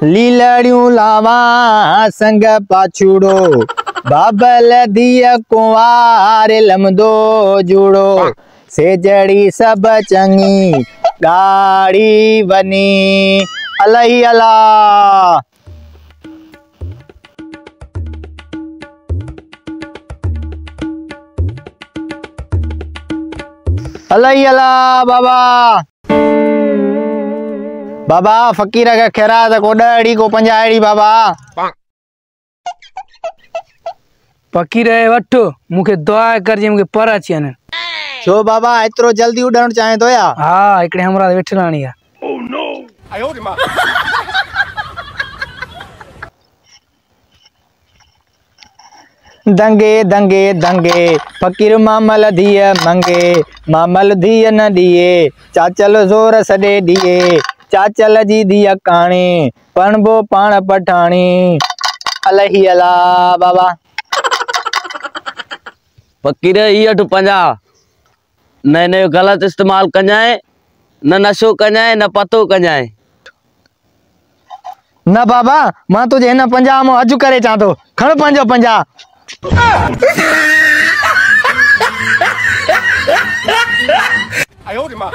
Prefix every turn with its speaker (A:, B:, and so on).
A: लीलड़ियूं लावा संग पाछूड़ो, बाबल दिया कुंवार लमदो जूड़ो, सेजड़ी सब चंगी गाड़ी बनी। अलाई अला अलाई अला बाबा। बाबा फकीर का खैरात को 10 को 50 बाबा।
B: फकीर वठ मुखे दुआ करजे मुखे पर अचन।
A: छो बाबा इतरो जल्दी उड़न चाहे तो या?
B: हाँ इकड़े हमरा वेठलाणी है।
C: ओह नो आयो रे मां।
A: दंगे दंगे दंगे फकीर मामल दिए मंगे, मामल दिए न दिए चाचल जोर सडे दिए, चाचल जी दिया काणी पणबो पाण पठाणी। अलही अला बाबा।
D: फकीर ये 50 नए नए गलत इस्तेमाल कजाए, न नशो कजाए न पतो कजाए।
A: न बाबा मां तुझे हिन 50 में अज करे चा तो खण 50।
C: आयो रे मां।